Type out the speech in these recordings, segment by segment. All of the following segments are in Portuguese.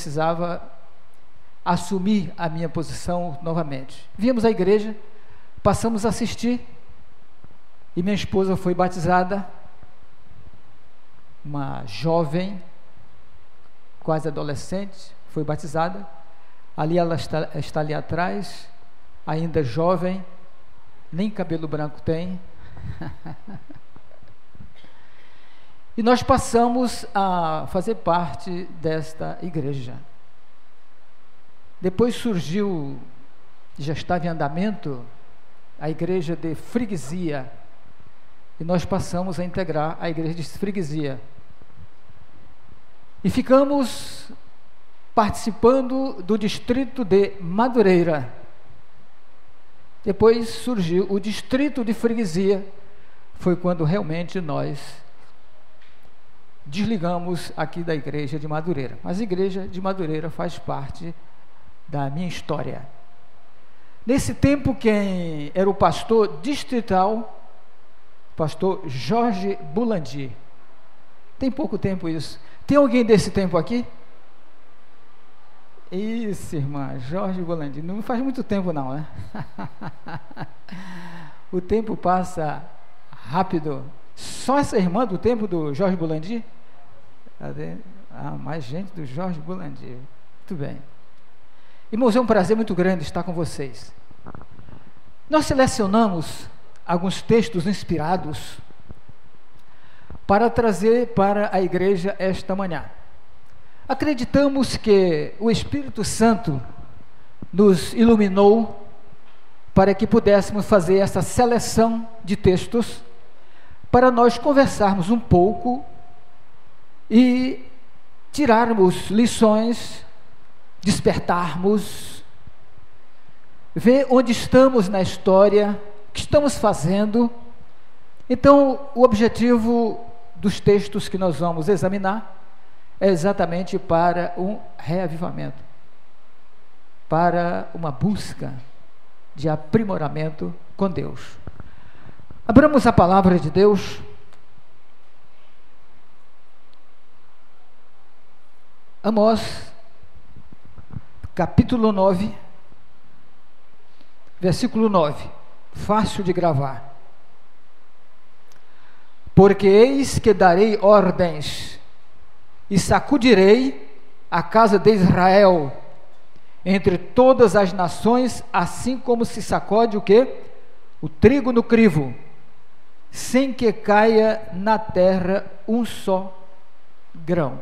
precisava assumir a minha posição novamente. Viemos à igreja, passamos a assistir, e minha esposa foi batizada, uma jovem, quase adolescente, foi batizada. Ali ela está ali atrás, ainda jovem, nem cabelo branco tem. E nós passamos a fazer parte desta igreja. Depois surgiu, já estava em andamento, a igreja de freguesia, e nós passamos a integrar a igreja de freguesia. E ficamos participando do distrito de Madureira. Depois surgiu o distrito de freguesia, foi quando realmente nós desligamos aqui da igreja de Madureira. Mas a igreja de Madureira faz parte da minha história. Nesse tempo, quem era o pastor distrital, pastor Jorge Bulandi. Tem pouco tempo isso. Tem alguém desse tempo aqui? Isso, irmã, Jorge Bulandi. Não faz muito tempo não, né? O tempo passa rápido. Só essa irmã do tempo do Jorge Bulandi? Mais gente do Jorge Bulandi. Muito bem. Irmãos, é um prazer muito grande estar com vocês. Nós selecionamos alguns textos inspirados para trazer para a igreja esta manhã. Acreditamos que o Espírito Santo nos iluminou para que pudéssemos fazer essa seleção de textos para nós conversarmos um pouco e tirarmos lições, despertarmos, ver onde estamos na história, o que estamos fazendo. Então, o objetivo dos textos que nós vamos examinar é exatamente para um reavivamento, para uma busca de aprimoramento com Deus. Abramos a palavra de Deus. Amós, capítulo 9, versículo 9, fácil de gravar. Porque eis que darei ordens e sacudirei a casa de Israel entre todas as nações, assim como se sacode o quê? O trigo no crivo, sem que caia na terra um só grão.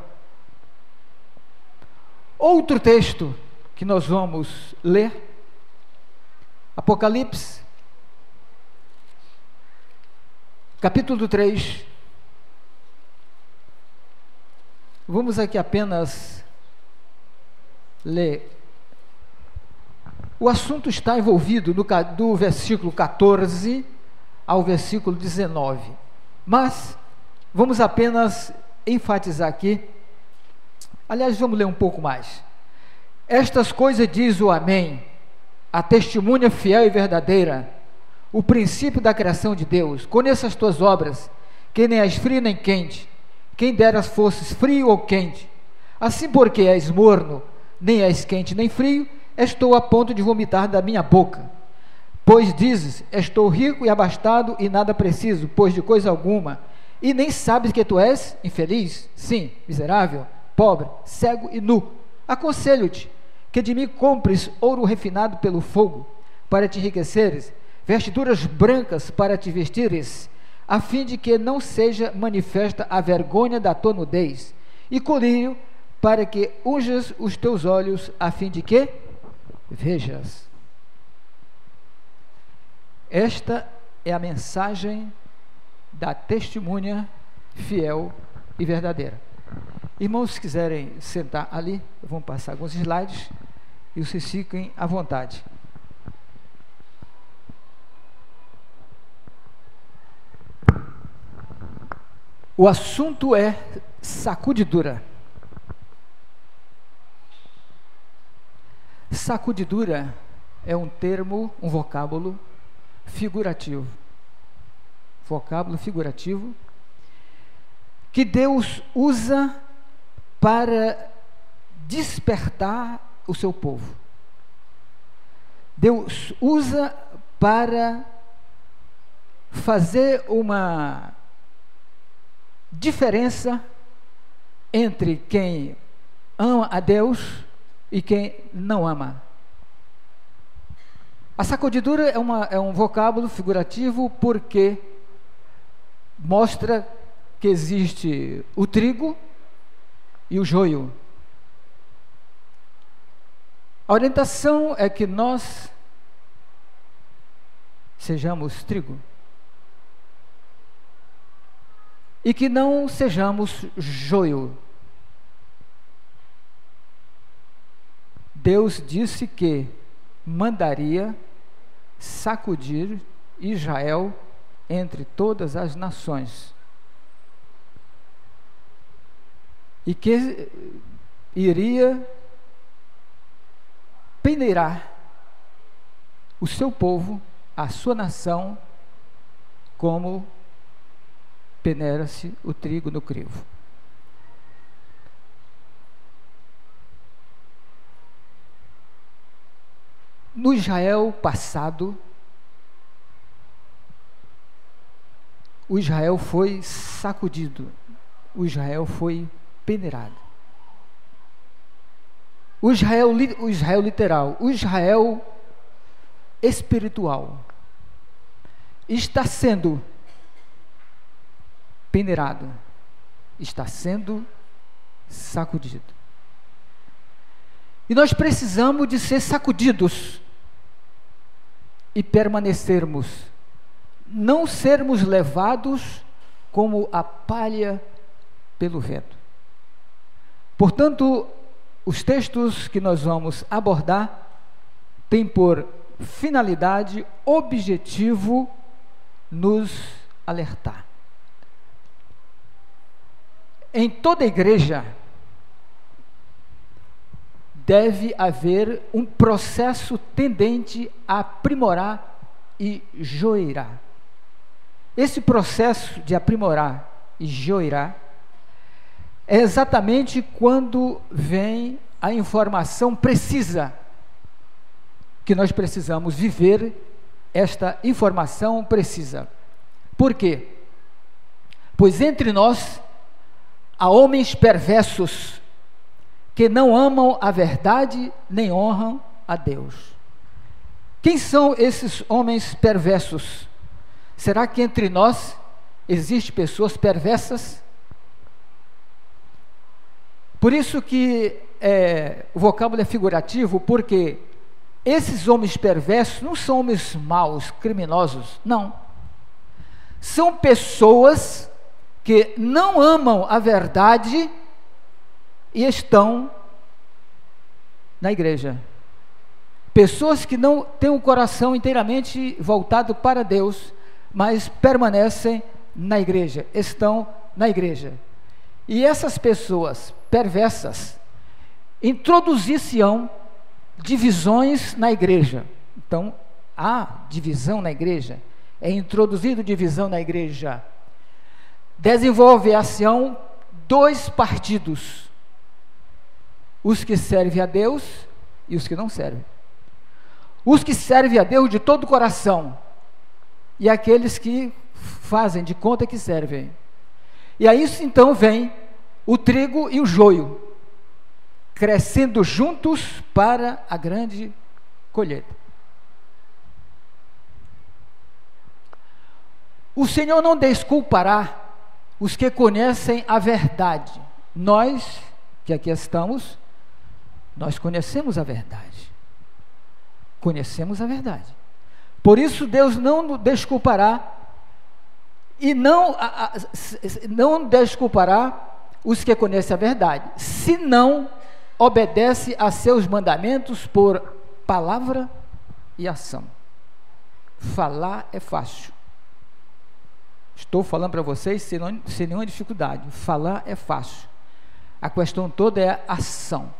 Outro texto que nós vamos ler, Apocalipse, capítulo 3. Vamos aqui apenas ler. O assunto está envolvido do versículo 14 ao versículo 19, mas vamos apenas enfatizar aqui. Aliás, vamos ler um pouco mais. Estas coisas diz o Amém, a testemunha fiel e verdadeira, o princípio da criação de Deus. Conheça as tuas obras, que nem és frio nem quente, quem dera fosses frio ou quente. Assim, porque és morno, nem és quente nem frio, estou a ponto de vomitar da minha boca. Pois dizes, estou rico e abastado e nada preciso, pois de coisa alguma, e nem sabes que tu és infeliz, sim, miserável, pobre, cego e nu. Aconselho-te que de mim compres ouro refinado pelo fogo, para te enriqueceres, vestiduras brancas para te vestires, a fim de que não seja manifesta a vergonha da tua nudez, e colírio para que unjas os teus olhos, a fim de que vejas. Esta é a mensagem da testemunha fiel e verdadeira. Irmãos, se quiserem sentar ali, vamos passar alguns slides e vocês fiquem à vontade. O assunto é sacudidura. Sacudidura é um termo, um vocábulo figurativo. Vocábulo figurativo que Deus usa para despertar o seu povo. Deus usa para fazer uma diferença entre quem ama a Deus e quem não ama. A sacudidura é um vocábulo figurativo porque mostra que existe o trigo e o joio. A orientação é que nós sejamos trigo e que não sejamos joio. Deus disse que mandaria sacudir Israel entre todas as nações e que iria peneirar o seu povo, a sua nação, como peneira-se o trigo no crivo. No Israel passado, o Israel foi sacudido, o Israel foi peneirado. O Israel literal, o Israel espiritual, está sendo peneirado, está sendo sacudido. E nós precisamos de ser sacudidos e permanecermos, não sermos levados como a palha pelo vento. Portanto, os textos que nós vamos abordar têm por finalidade, objetivo, nos alertar. Em toda igreja deve haver um processo tendente a aprimorar e joirar. Esse processo de aprimorar e joirar é exatamente quando vem a informação precisa, que nós precisamos viver esta informação precisa. Por quê? Pois entre nós há homens perversos que não amam a verdade nem honram a Deus. Quem são esses homens perversos? Será que entre nós existem pessoas perversas? Por isso que o vocábulo é figurativo, porque esses homens perversos não são homens maus, criminosos, não. São pessoas que não amam a verdade e estão na igreja. Pessoas que não têm o coração inteiramente voltado para Deus, mas permanecem na igreja, estão na igreja. E essas pessoas perversas introduzir-se-ão divisões na igreja. Então, há divisão na igreja, é introduzido divisão na igreja. Desenvolver-se-ão dois partidos, os que servem a Deus e os que não servem. Os que servem a Deus de todo o coração e aqueles que fazem de conta que servem. E aí então vem o trigo e o joio, crescendo juntos para a grande colheita. O Senhor não desculpará os que conhecem a verdade. Nós, que aqui estamos, nós conhecemos a verdade. Conhecemos a verdade. Por isso Deus não nos desculpará e não desculpará os que conhecem a verdade, se não obedece a seus mandamentos por palavra e ação. Falar é fácil. Estou falando para vocês sem nenhuma dificuldade. Falar é fácil. A questão toda é a ação.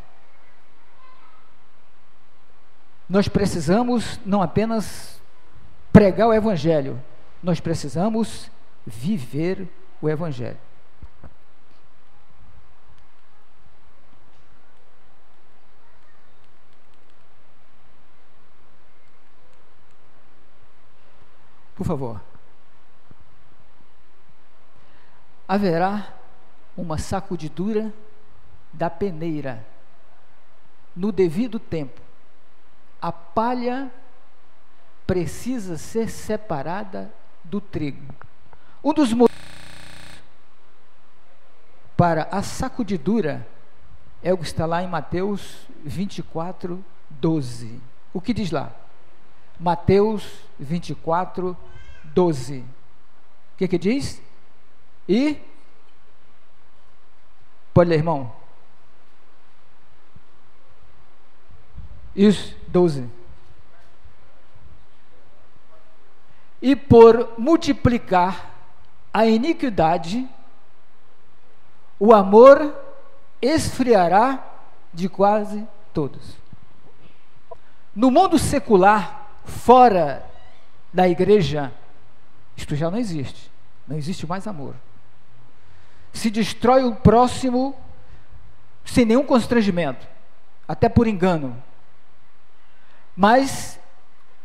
Nós precisamos não apenas pregar o Evangelho, nós precisamos viver o Evangelho. Por favor. Haverá uma sacudidura da peneira no devido tempo. A palha precisa ser separada do trigo. Um dos motivos para a sacudidura é o que está lá em Mateus 24, 12. O que diz lá? Mateus 24, 12. O que diz? E pode ler, irmão. Isso, 12. E por multiplicar a iniquidade, o amor esfriará de quase todos. No mundo secular, fora da igreja, isto já não existe. Não existe mais amor. Se destrói o próximo sem nenhum constrangimento, até por engano. Mas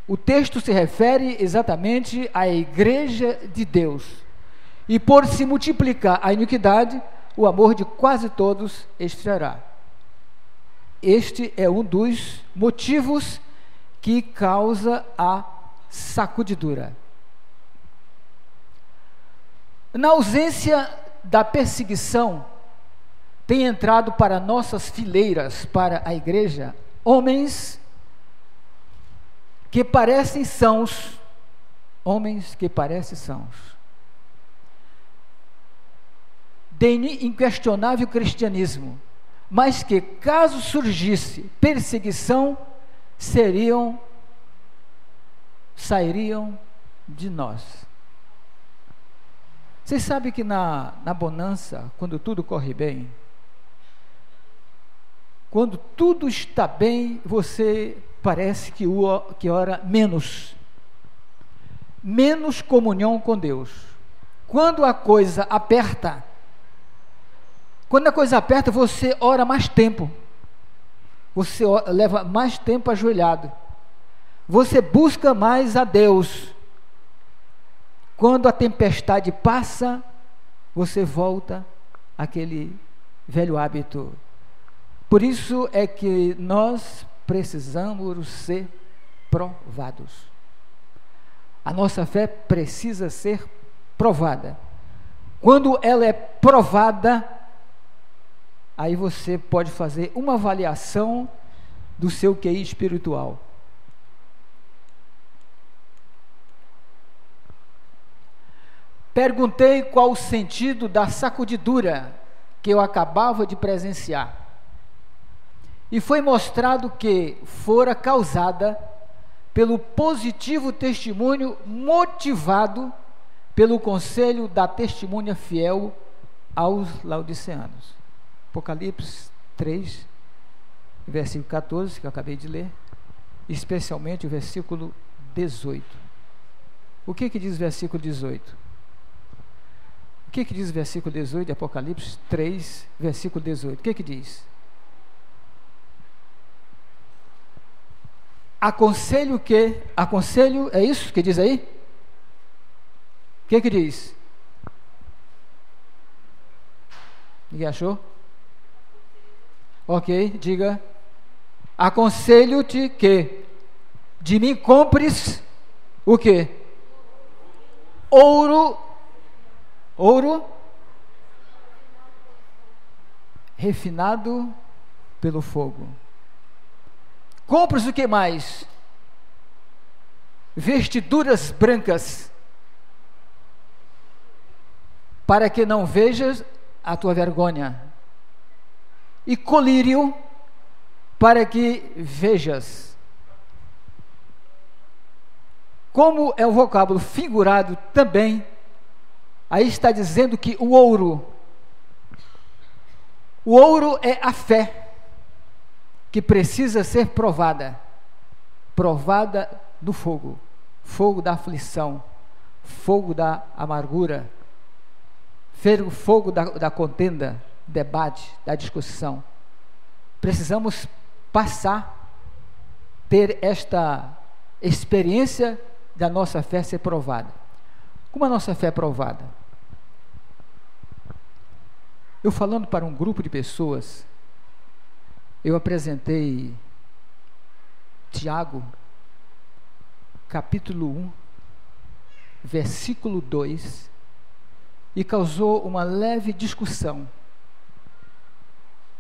o texto se refere exatamente à igreja de Deus. E por se multiplicar a iniquidade, o amor de quase todos esfriará. Este é um dos motivos que causa a sacudidura. Na ausência da perseguição, tem entrado para nossas fileiras, para a igreja, homens que parecem sãos, de inquestionável cristianismo, mas que, caso surgisse perseguição, sairiam de nós. Vocês sabem que na bonança, quando tudo corre bem, quando tudo está bem, você parece que ora menos comunhão com Deus. Quando a coisa aperta, você ora mais tempo, você leva mais tempo ajoelhado, você busca mais a Deus. Quando a tempestade passa, você volta àquele velho hábito. Por isso é que nós precisamos ser provados. A nossa fé precisa ser provada. Quando ela é provada, aí você pode fazer uma avaliação do seu QI espiritual. Perguntei qual o sentido da sacudidura que eu acabava de presenciar. E foi mostrado que fora causada pelo positivo testemunho motivado pelo conselho da testemunha fiel aos laodiceanos. Apocalipse 3, versículo 14, que eu acabei de ler, especialmente o versículo 18. O que diz o versículo 18? O que diz o versículo 18 de Apocalipse 3, versículo 18? O que diz? Aconselho, é isso que diz aí? O que diz? Ninguém achou? Ok, diga. Aconselho-te que de mim compres o quê? Ouro refinado pelo fogo. Compres o que mais? Vestiduras brancas, para que não vejas a tua vergonha, e colírio, para que vejas. Como é um vocábulo figurado também, aí está dizendo que o ouro é a fé, que precisa ser provada no fogo da aflição, fogo da amargura, fogo da contenda, debate, da discussão. Precisamos ter esta experiência da nossa fé ser provada. Como a nossa fé é provada? Eu falando para um grupo de pessoas, eu apresentei Tiago, capítulo 1, versículo 2, e causou uma leve discussão.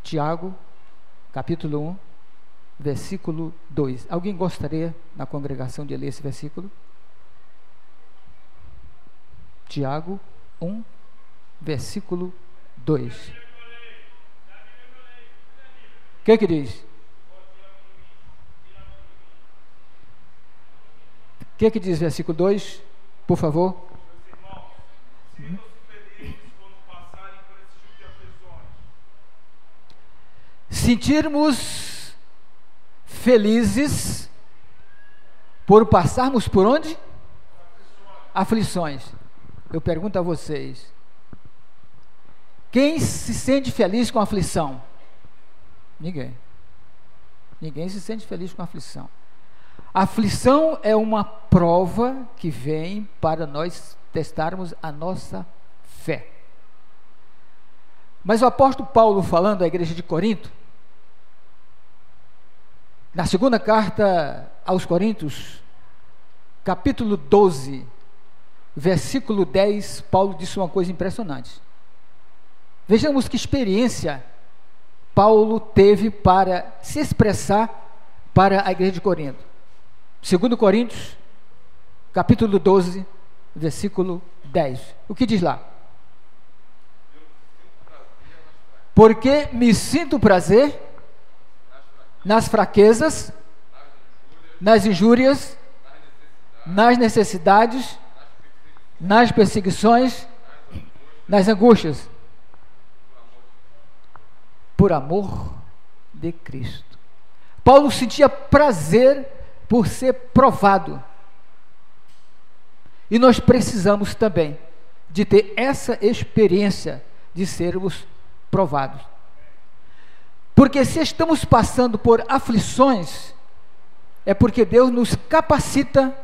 Tiago, capítulo 1, versículo 2. Alguém gostaria, na congregação, de ler esse versículo? Tiago 1, versículo 2. O que diz? O que diz versículo 2? Por favor. Sentirmos felizes por passarmos por onde? Aflições. Eu pergunto a vocês, quem se sente feliz com a aflição? Ninguém. Ninguém se sente feliz com a aflição. A aflição é uma prova que vem para nós testarmos a nossa fé. Mas o apóstolo Paulo, falando à igreja de Corinto, na segunda carta aos Coríntios, capítulo 12, versículo 10, Paulo disse uma coisa impressionante. Vejamos que experiência Paulo teve para se expressar para a igreja de Corinto. 2 Coríntios, capítulo 12, versículo 10. O que diz lá? Porque me sinto prazer nas fraquezas, nas injúrias, nas necessidades, nas perseguições, nas angústias, por amor de Cristo. Paulo sentia prazer por ser provado. E nós precisamos também de ter essa experiência de sermos provados. Porque se estamos passando por aflições, é porque Deus nos capacita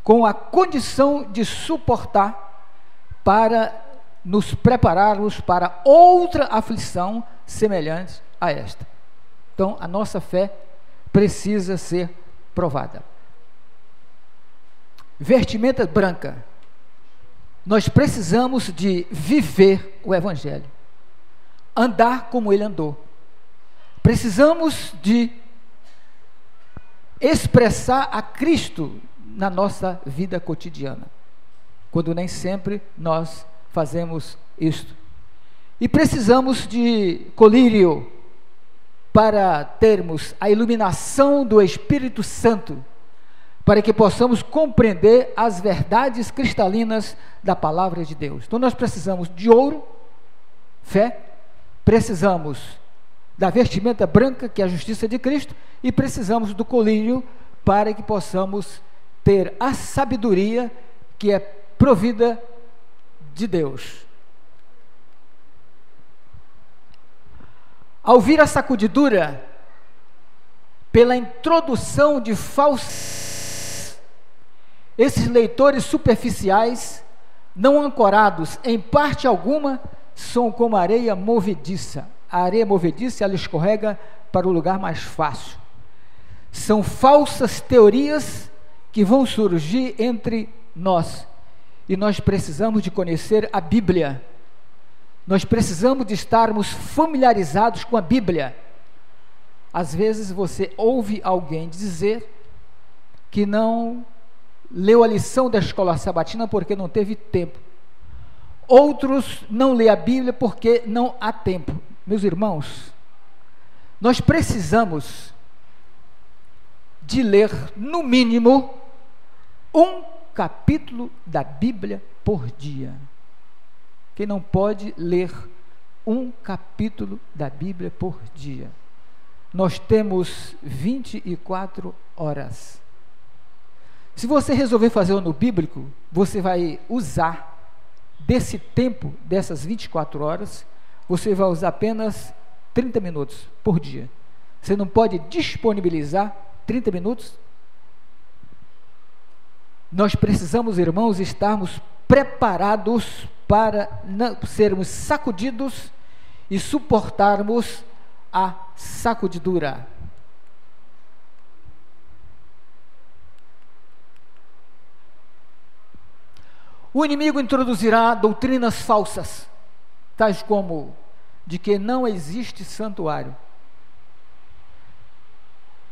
com a condição de suportar para nos prepararmos para outra aflição semelhante a esta. Então, a nossa fé precisa ser provada. Vestimenta branca. Nós precisamos de viver o Evangelho, andar como ele andou. Precisamos de expressar a Cristo na nossa vida cotidiana, quando nem sempre nós fazemos isto. E precisamos de colírio para termos a iluminação do Espírito Santo, para que possamos compreender as verdades cristalinas da palavra de Deus. Então nós precisamos de ouro, fé, precisamos da vestimenta branca, que é a justiça de Cristo, e precisamos do colírio para que possamos ter a sabedoria que é provida de Deus. Ao vir a sacudidura pela introdução de falsos, esses leitores superficiais, não ancorados em parte alguma, são como areia movediça. A areia movediça, ela escorrega para o lugar mais fácil. São falsas teorias que vão surgir entre nós, e nós precisamos de conhecer a Bíblia. Nós precisamos de estarmos familiarizados com a Bíblia. Às vezes você ouve alguém dizer que não leu a lição da escola sabatina porque não teve tempo. Outros não lêem a Bíblia porque não há tempo. Meus irmãos, nós precisamos de ler, no mínimo, um capítulo da Bíblia por dia. Quem não pode ler um capítulo da Bíblia por dia? Nós temos 24 horas. Se você resolver fazer o ano bíblico, você vai usar desse tempo, dessas 24 horas, você vai usar apenas 30 minutos por dia. Você não pode disponibilizar 30 minutos? nós precisamos, irmãos, estarmos preparados para não sermos sacudidos e suportarmos a sacudidura. O inimigo introduzirá doutrinas falsas, tais como de que não existe santuário.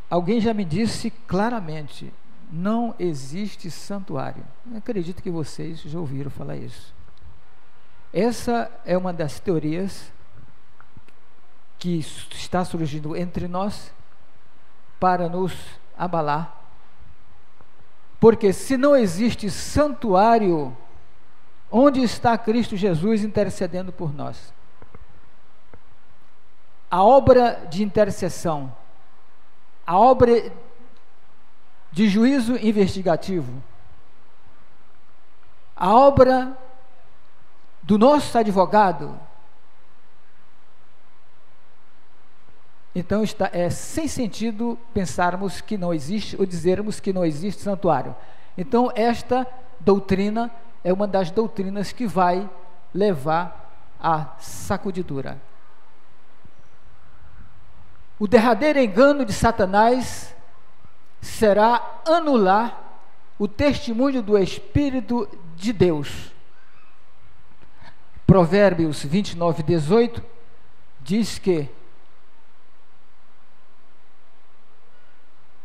Alguém já me disse claramente, não existe santuário. Eu acredito que vocês já ouviram falar isso. Essa é uma das teorias que está surgindo entre nós para nos abalar. Porque se não existe santuário, onde está Cristo Jesus intercedendo por nós? A obra de intercessão, a obra de juízo investigativo, a obra do nosso advogado. Então é sem sentido pensarmos que não existe ou dizermos que não existe santuário. Então esta doutrina é uma das doutrinas que vai levar à sacudidura. O derradeiro engano de Satanás será anular o testemunho do Espírito de Deus. Provérbios 29, 18 diz que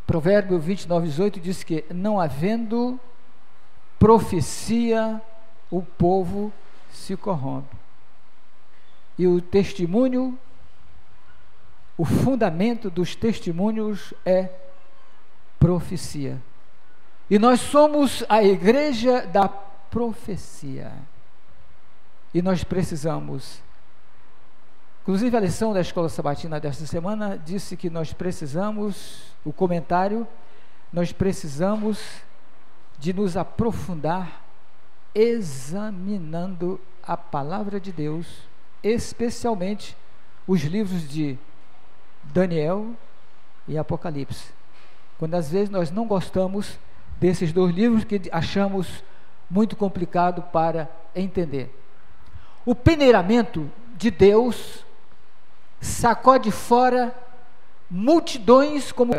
Provérbio 29, 18 diz que não havendo profecia, o povo se corrompe. E o testemunho, o fundamento dos testemunhos é profecia. E nós somos a igreja da profecia. E nós precisamos, inclusive a lição da Escola Sabatina desta semana disse que nós precisamos, o comentário, nós precisamos de nos aprofundar examinando a palavra de Deus, especialmente os livros de Daniel e Apocalipse. Quando às vezes nós não gostamos desses dois livros que achamos muito complicado para entender. O peneiramento de Deus sacode fora multidões como...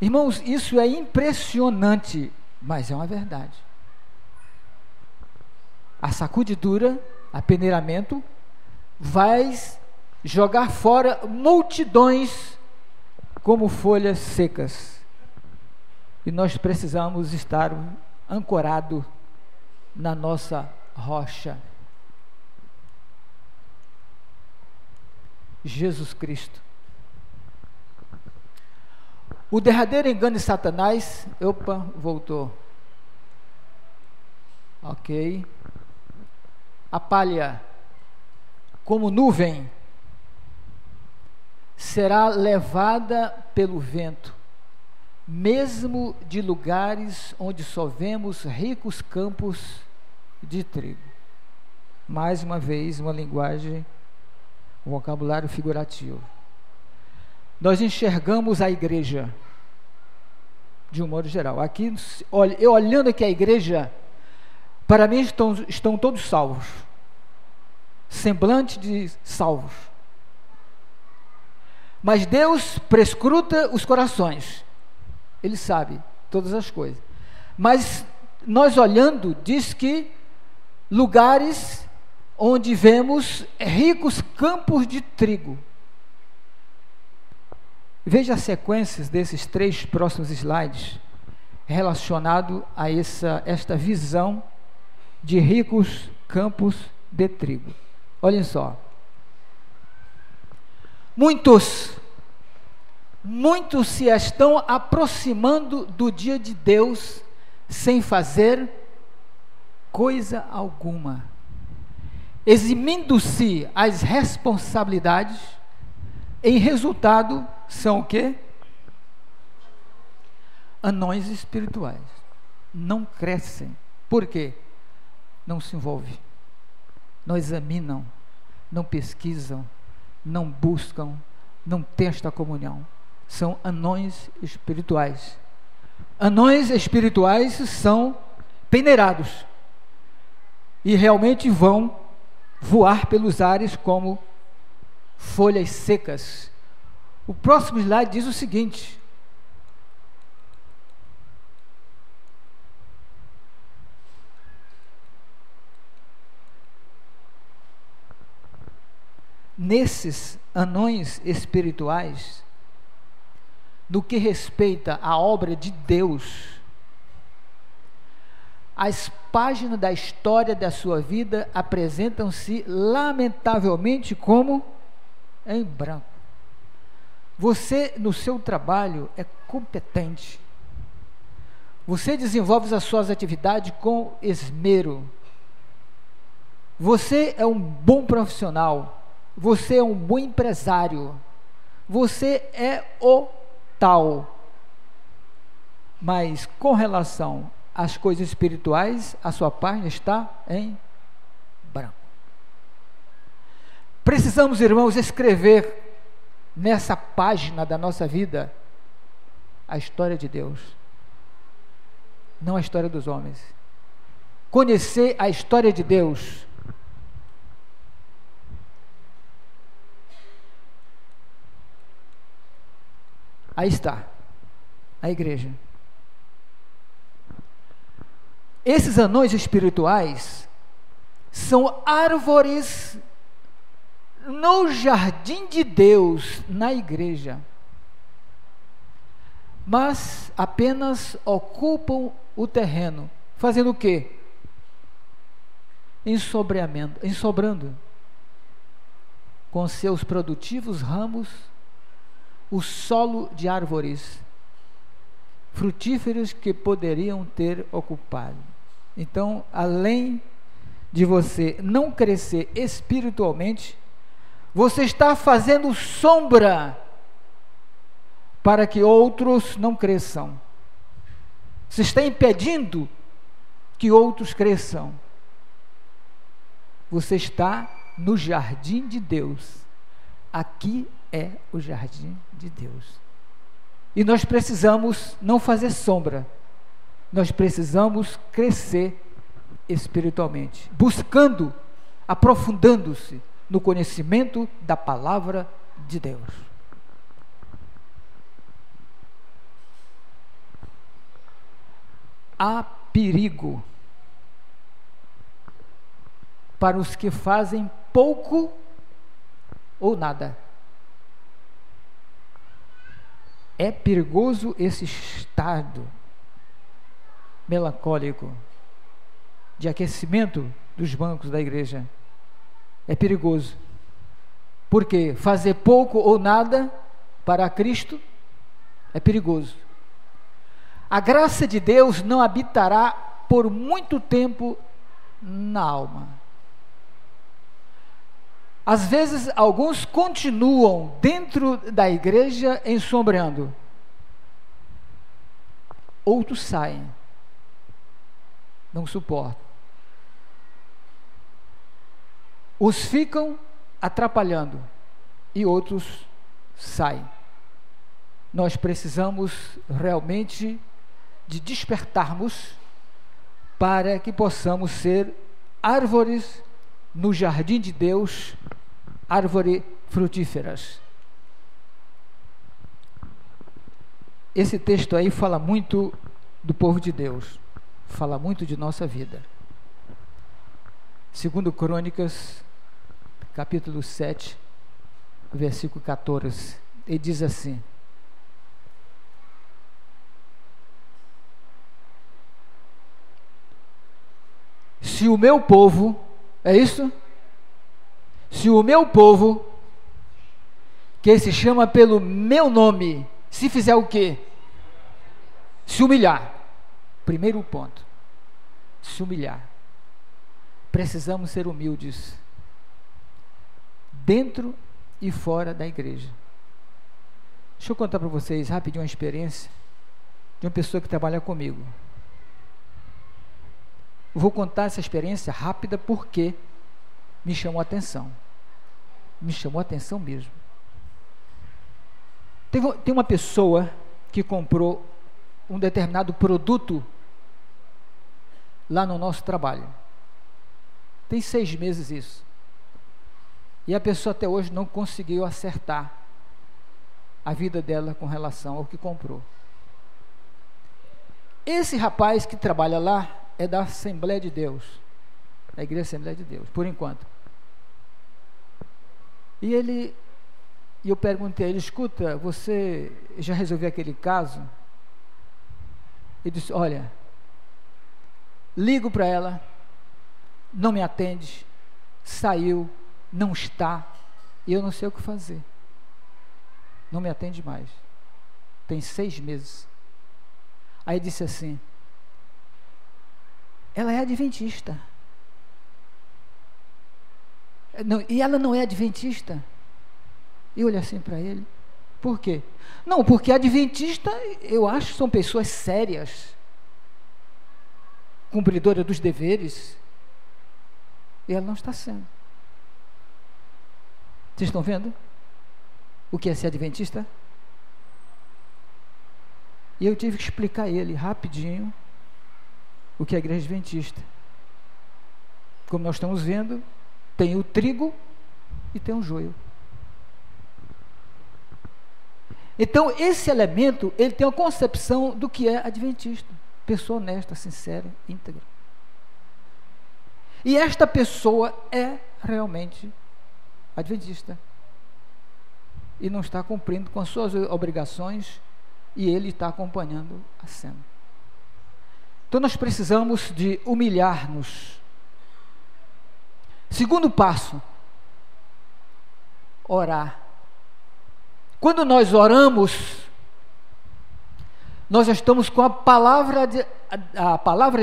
Irmãos, isso é impressionante, mas é uma verdade. A sacudidura, a peneiramento, vai jogar fora multidões como folhas secas. E nós precisamos estar ancorados na nossa rocha. Jesus Cristo. O derradeiro engano de Satanás, voltou. Ok. A palha, como nuvem, será levada pelo vento, mesmo de lugares onde só vemos ricos campos de trigo. Mais uma vez, uma linguagem, um vocabulário figurativo. Nós enxergamos a igreja de um modo geral. Aqui, eu olhando aqui a igreja, para mim estão todos salvos, semblante de salvos. Mas Deus prescruta os corações, Ele sabe todas as coisas. Mas nós olhando, diz que lugares onde vemos ricos campos de trigo. Veja as sequências desses 3 próximos slides relacionado a esta visão de ricos campos de trigo. Olhem só. Muitos se estão aproximando do dia de Deus sem fazer coisa alguma, eximindo-se as responsabilidades. Em resultado, são o quê? Anões espirituais. Não crescem. Por quê? Não se envolvem, não examinam, não pesquisam, não buscam, não têm esta comunhão. São anões espirituais. Anões espirituais são peneirados e realmente vão voar pelos ares como folhas secas. O próximo slide diz o seguinte: nesses anões espirituais, no que respeita à obra de Deus, as páginas da história da sua vida apresentam-se lamentavelmente como em branco. Você, no seu trabalho, é competente. Você desenvolve as suas atividades com esmero. Você é um bom profissional. Você é um bom empresário. Você é o tal. Mas com relação às coisas espirituais, a sua página está em branco. Precisamos, irmãos, escrever nessa página da nossa vida a história de Deus, não a história dos homens. Conhecer a história de Deus. Aí está a igreja. Esses anões espirituais são árvores no jardim de Deus, na igreja, mas apenas ocupam o terreno, fazendo o quê? Ensobrando com seus produtivos ramos o solo de árvores frutíferas que poderiam ter ocupado. Então, além de você não crescer espiritualmente, você está fazendo sombra para que outros não cresçam. Você está impedindo que outros cresçam. Você está no jardim de Deus. Aqui é o jardim de Deus. E nós precisamos não fazer sombra. Nós precisamos crescer espiritualmente, buscando, aprofundando-se no conhecimento da palavra de Deus. Há perigo para os que fazem pouco ou nada. É perigoso esse estado melancólico de aquecimento dos bancos da igreja. É perigoso, porque fazer pouco ou nada para Cristo é perigoso. A graça de Deus não habitará por muito tempo na alma. Às vezes, alguns continuam dentro da igreja ensombrando, outros saem, não suportam. Uns ficam atrapalhando e outros saem. Nós precisamos realmente de despertarmos para que possamos ser árvores no jardim de Deus, árvores frutíferas. Esse texto aí fala muito do povo de Deus, fala muito de nossa vida. 2 Crônicas, capítulo 7, versículo 14, ele diz assim: se o meu povo, é isso? Se o meu povo, que se chama pelo meu nome, se fizer o quê? Se humilhar. Primeiro ponto, se humilhar. Precisamos ser humildes, dentro e fora da igreja. Deixa eu contar para vocês rapidinho uma experiência de uma pessoa que trabalha comigo. Vou contar essa experiência rápida porque me chamou a atenção. Me chamou a atenção mesmo. Tem uma pessoa que comprou um determinado produto lá no nosso trabalho. Tem 6 meses isso. E a pessoa até hoje não conseguiu acertar a vida dela com relação ao que comprou. Esse rapaz que trabalha lá é da Assembleia de Deus, da Igreja Assembleia de Deus, por enquanto. E eu perguntei a ele: escuta, você já resolveu aquele caso? Ele disse: olha, ligo para ela, não me atende, saiu, não está, e eu não sei o que fazer. Não me atende mais. Tem 6 meses. Aí disse assim: ela é adventista. Não, e ela não é adventista? Eu olhei assim para ele: por quê? Não, porque adventista, eu acho, são pessoas sérias, cumpridoras dos deveres, e ela não está sendo. Vocês estão vendo o que é ser adventista? E eu tive que explicar a ele rapidinho o que é a igreja adventista. Como nós estamos vendo, tem o trigo e tem o joio. Então esse elemento, ele tem uma concepção do que é adventista: pessoa honesta, sincera, íntegra. E esta pessoa é realmente adventista e não está cumprindo com as suas obrigações, e ele está acompanhando a cena. Então nós precisamos de humilhar-nos. Segundo passo, orar. Quando nós oramos, nós já estamos com a palavra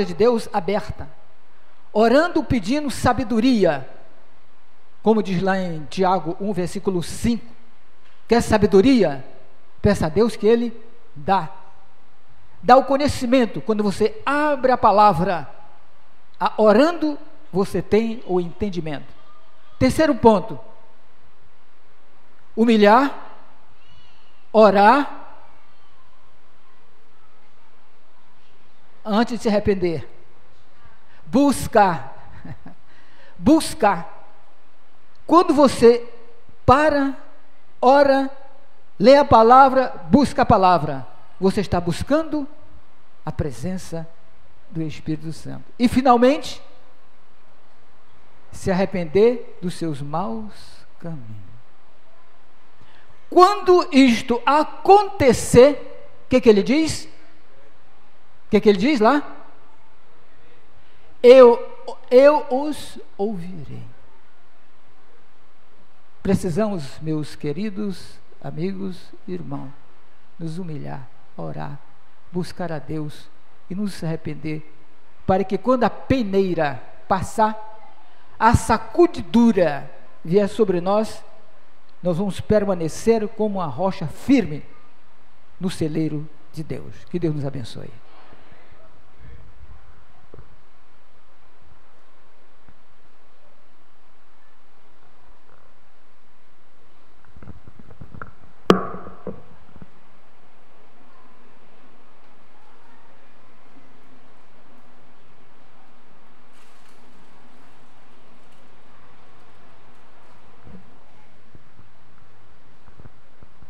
de Deus aberta, orando, pedindo sabedoria, como diz lá em Tiago 1, versículo 5, quer sabedoria? Peça a Deus que Ele dá o conhecimento. Quando você abre a palavra, orando, você tem o entendimento. Terceiro ponto: humilhar, orar, antes de se arrepender, buscar. Quando você para, ora, lê a palavra, busca a palavra, você está buscando a presença do Espírito Santo. E finalmente, se arrepender dos seus maus caminhos. Quando isto acontecer, o que ele diz? O que ele diz lá? Eu os ouvirei. Precisamos, meus queridos amigos e irmãos, nos humilhar, orar, buscar a Deus e nos arrepender, para que quando a peneira passar, a sacudidura vier sobre nós, nós vamos permanecer como uma rocha firme no celeiro de Deus. Que Deus nos abençoe.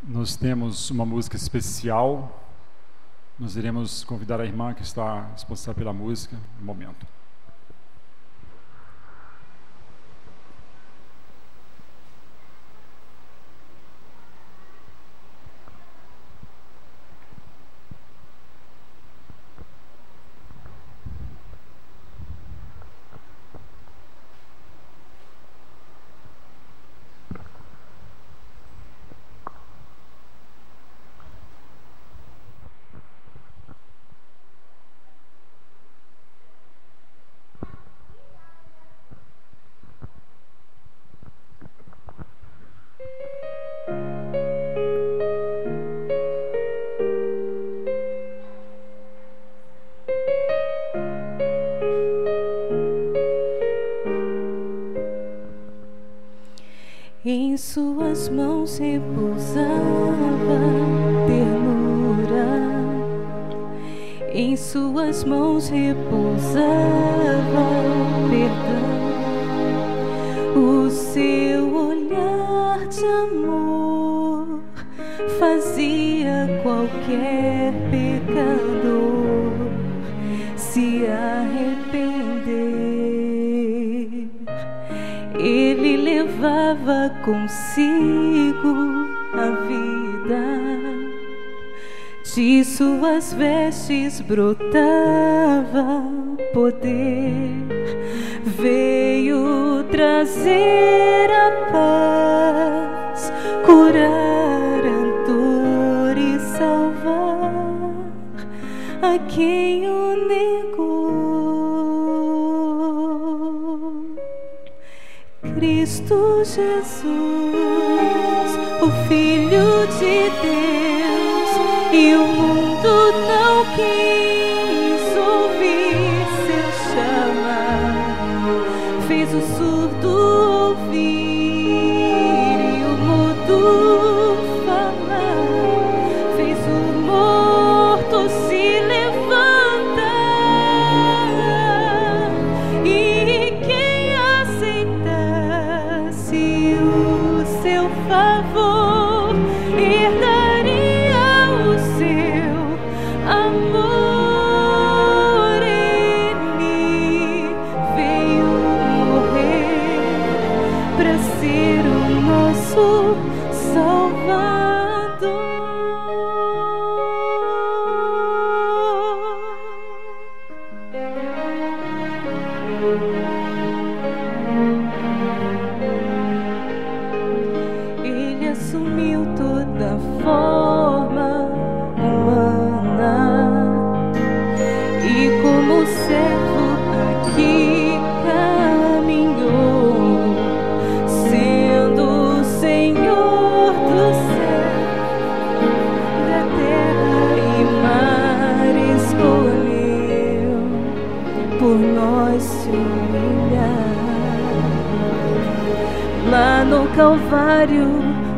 Nós temos uma música especial. Nós iremos convidar a irmã que está responsável pela música no momento. Em suas mãos repousava ternura, suas mãos repousava perdão. O seu olhar de amor fazia qualquer pecador se arrepender. Ele levava consigo a vida, de suas vestes brotava poder. Veio trazer a paz, curar a dor e salvar a quem o negou. Cristo Jesus, o Filho de Deus, e o mundo não quis ouvir seu chamar. Fez o surdo ouvir e o mudo falar. Fez o morto se levantar. E quem aceitasse o seu favor herdaria o seu amor. Ele veio morrer para ser o nosso Salvador. Ele assumiu toda forma humana e como servo aqui caminhou, sendo o Senhor do céu, da terra e mar, escolheu por nós se humilhar. Lá no Calvário,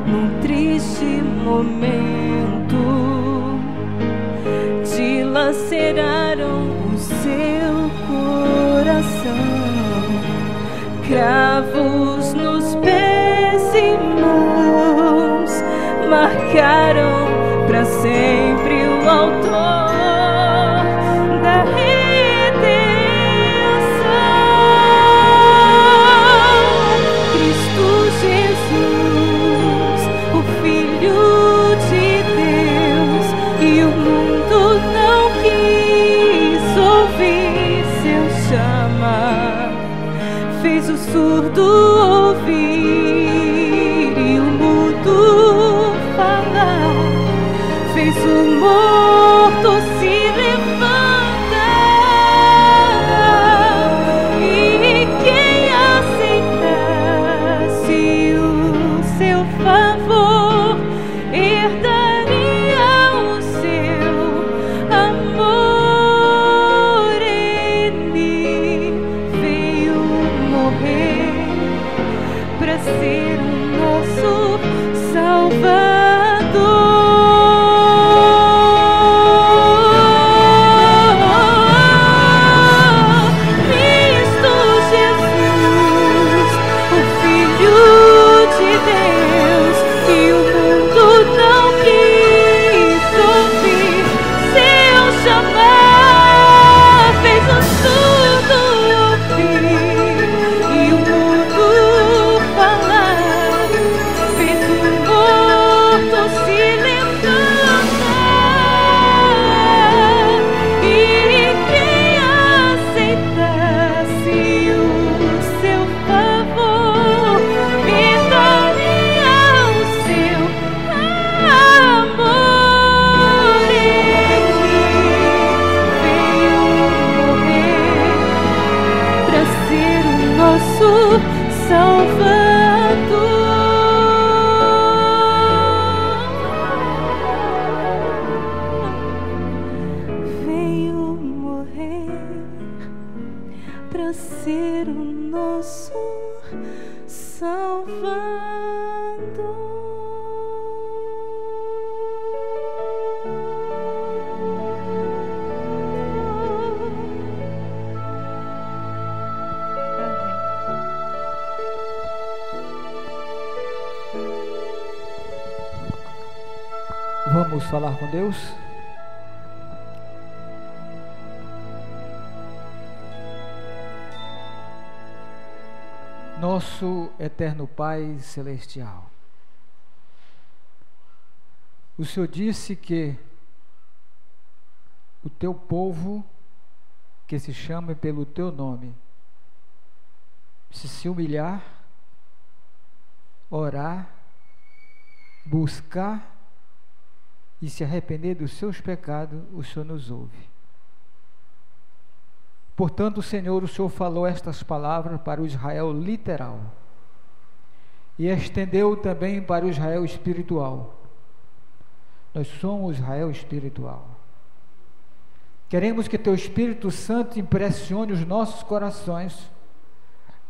num triste momento, dilaceraram o seu coração. Cravos nos pés e mãos marcaram para sempre o autor da redenção. Cristo Jesus, o Filho de Deus, e o mundo não quis ouvir seu chamar. Fez o surdo ouvir e o mudo falar. Fez o morto se levantar. E quem aceitasse o seu favor herdaria o seu amor. Ele veio morrer para ser o nosso Salvador. Vamos falar com Deus? Nosso eterno Pai celestial, o Senhor disse que o teu povo, que se chama pelo teu nome, se humilhar, orar, buscar e se arrepender dos seus pecados, o Senhor nos ouve. Portanto, Senhor, o Senhor falou estas palavras para o Israel literal e estendeu também para o Israel espiritual. Nós somos Israel espiritual. Queremos que Teu Espírito Santo impressione os nossos corações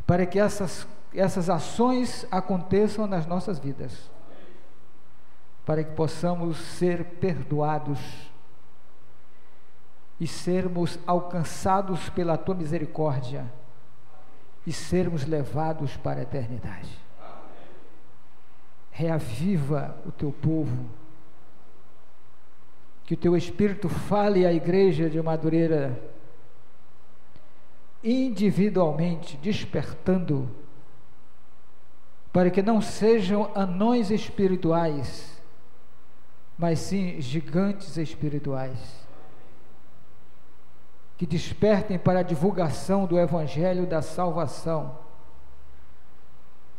para que essas ações aconteçam nas nossas vidas, para que possamos ser perdoados e sermos alcançados pela Tua misericórdia e sermos levados para a eternidade. Reaviva o Teu povo, que o Teu Espírito fale à igreja de Madureira individualmente, despertando, para que não sejam anões espirituais, mas sim gigantes espirituais, que despertem para a divulgação do Evangelho da salvação,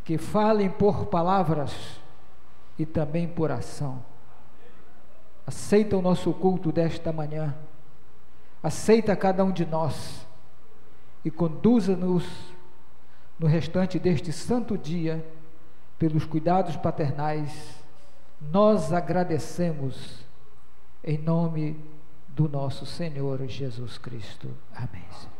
que falem por palavras e também por ação. Aceita o nosso culto desta manhã, aceita cada um de nós e conduza-nos no restante deste santo dia, pelos cuidados paternais. Nós agradecemos em nome do nosso Senhor Jesus Cristo. Amém.